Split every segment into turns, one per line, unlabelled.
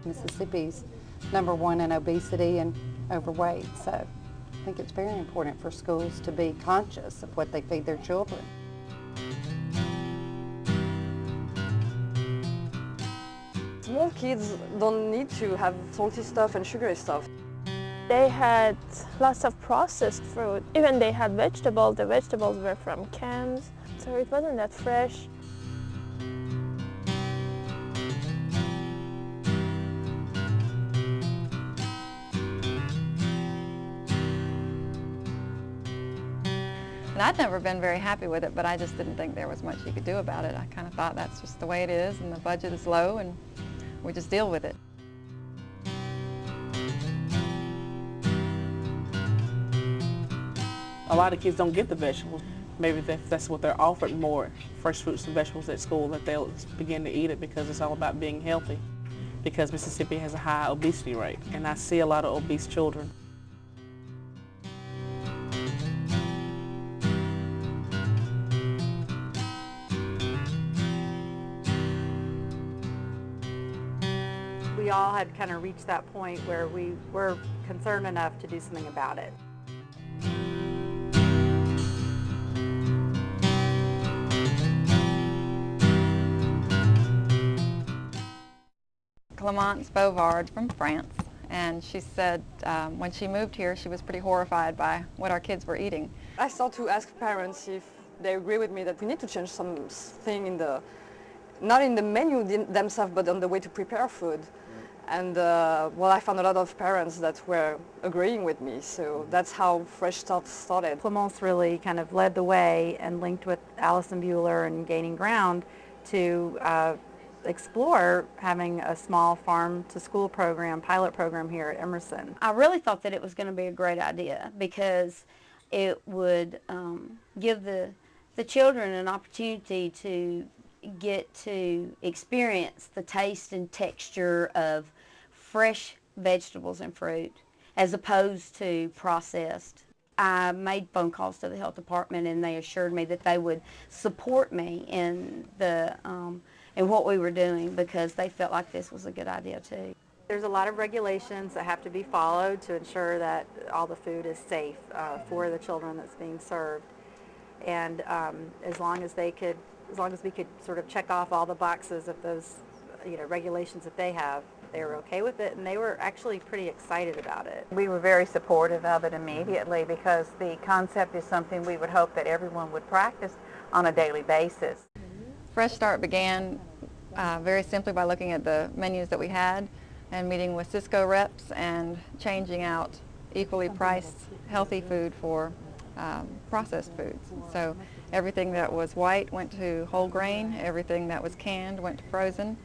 Mississippi's #1 in obesity and overweight. So I think it's very important for schools to be conscious of what they feed their children.
Small kids don't need to have salty stuff and sugary stuff.
They had lots of processed fruit. Even they had vegetables. The vegetables were from cans, so it wasn't that fresh.
And I'd never been very happy with it, but I just didn't think there was much you could do about it. I kind of thought that's just the way it is, and the budget is low, and we just deal with it.
A lot of kids don't get the vegetables. Maybe that's what they're offered more, fresh fruits and vegetables at school, that they'll begin to eat it because it's all about being healthy. Because Mississippi has a high obesity rate, and I see a lot of obese children.
We all had kind of reached that point where we were concerned enough to do something about it.
Clemence Bovard from France, and she said when she moved here she was pretty horrified by what our kids were eating.
I start to ask parents if they agree with me that we need to change something in the, not in the menu themselves, but on the way to prepare food. And well, I found a lot of parents that were agreeing with me, so that's how Fresh Start started.
Clemence really kind of led the way and linked with Allison Bueller and Gaining Ground to explore having a small farm-to-school program, pilot program here at Emerson.
I really thought that it was going to be a great idea because it would give the children an opportunity to get to experience the taste and texture of fresh vegetables and fruit as opposed to processed. I made phone calls to the health department and they assured me that they would support me in in what we were doing because they felt like this was a good idea too.
There's a lot of regulations that have to be followed to ensure that all the food is safe for the children that's being served. And as long as we could sort of check off all the boxes of those, regulations that they have, they were okay with it, and they were actually pretty excited about it.
We were very supportive of it immediately because the concept is something we would hope that everyone would practice on a daily basis.
Fresh Start began very simply by looking at the menus that we had and meeting with Cisco reps and changing out equally priced healthy food for processed foods. So everything that was white went to whole grain, everything that was canned went to frozen,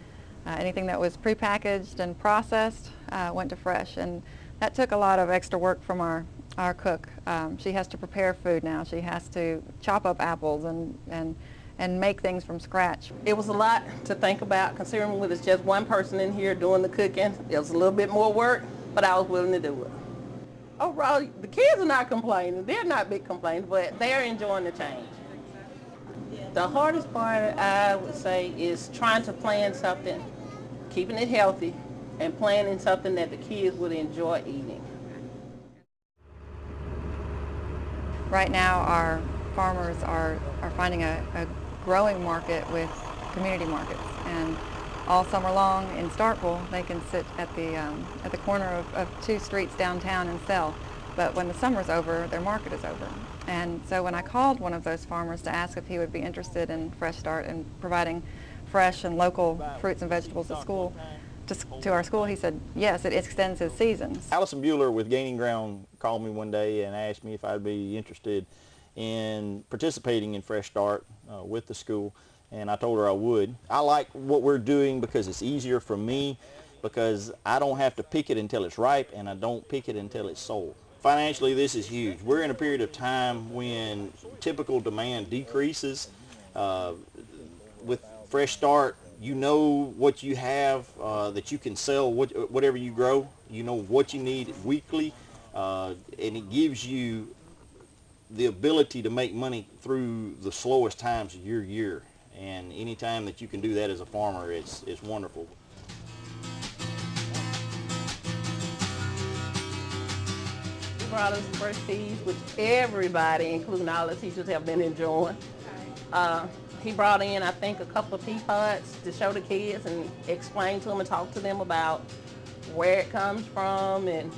anything that was prepackaged and processed went to fresh. And that took a lot of extra work from our cook. She has to prepare food now. She has to chop up apples and make things from scratch.
It was a lot to think about, considering when it's just one person in here doing the cooking. It was a little bit more work, but I was willing to do it. Overall, the kids are not complaining. They're not big complainers, but they're enjoying the change. The hardest part, I would say, is trying to plan something, keeping it healthy, and planning something that the kids would enjoy eating.
Right now, our farmers are finding a growing market with community markets, and all summer long in Starkville they can sit at the corner of 2 streets downtown and sell. But when the summer's over, their market is over. And so when I called one of those farmers to ask if he would be interested in Fresh Start and providing fresh and local fruits and vegetables at school, to our school, he said yes, it extends his seasons.
Allison Bueller with Gaining Ground called me one day and asked me if I'd be interested in participating in Fresh Start with the school, and I told her I would. I like what we're doing because it's easier for me, because I don't have to pick it until it's ripe and I don't pick it until it's sold. Financially, this is huge. We're in a period of time when typical demand decreases. With Fresh Start, you know what you have that you can sell, whatever you grow. You know what you need weekly, and it gives you the ability to make money through the slowest times of your year. And any time that you can do that as a farmer, it's wonderful.
brought us fresh peas, which everybody, including all the teachers, have been enjoying. He brought in, I think, a couple of pea pods to show the kids and explain to them and talk to them about where it comes from and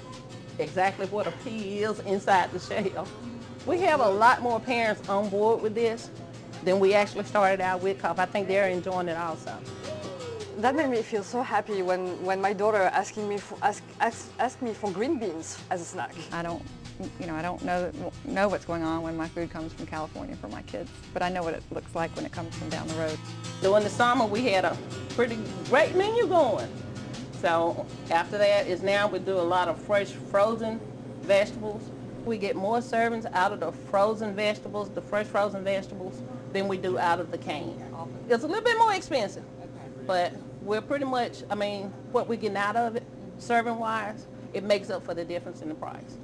exactly what a pea is inside the shell. We have a lot more parents on board with this than we actually started out with, because I think they're enjoying it also.
That made me feel so happy when my daughter asked me for green beans as a snack.
I don't know what's going on when my food comes from California for my kids, but I know what it looks like when it comes from down the road.
During the summer, we had a pretty great menu going. So after that is now we do a lot of fresh frozen vegetables. We get more servings out of the frozen vegetables, the fresh frozen vegetables, than we do out of the can. It's a little bit more expensive, but we're pretty much, I mean, what we're getting out of it, serving-wise, it makes up for the difference in the price.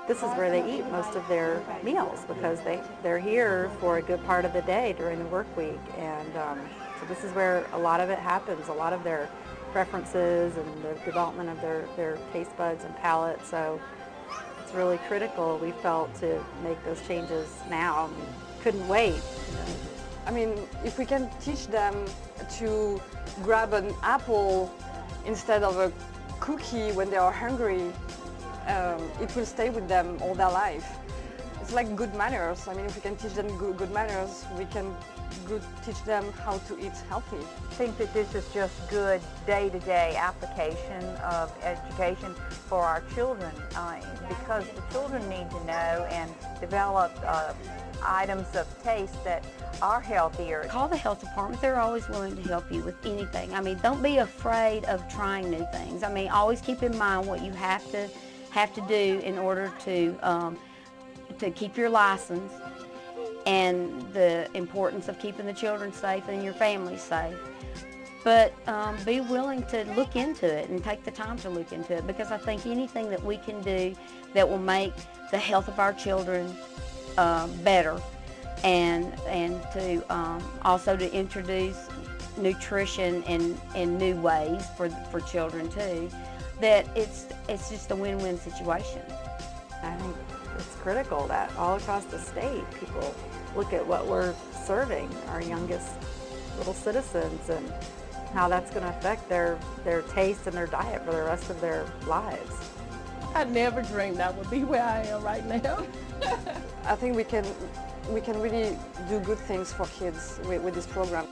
This is where they eat most of their meals because they're here for a good part of the day during the work week, and so this is where a lot of it happens, a lot of their preferences and the development of their taste buds and palate. So it's really critical, we felt, to make those changes now. We couldn't wait.
I mean, if we can teach them to grab an apple instead of a cookie when they are hungry, it will stay with them all their life. It's like good manners. I mean, if we can teach them good manners, we can teach them how to eat healthy.
I think that this is just good day-to-day application of education for our children because the children need to know and develop items of taste that are healthier.
Call the health department. They're always willing to help you with anything. I mean, don't be afraid of trying new things. I mean, always keep in mind what you have to do in order to keep your license, and the importance of keeping the children safe and your family safe. But be willing to look into it and take the time to look into it, because I think anything that we can do that will make the health of our children better, and to also to introduce nutrition in new ways for children too, that it's just a win-win situation.
I think it's critical that all across the state people look at what we're serving our youngest little citizens and how that's going to affect their taste and their diet for the rest of their lives.
I never dreamed I would be where I am right now.
I think we can really do good things for kids with this program.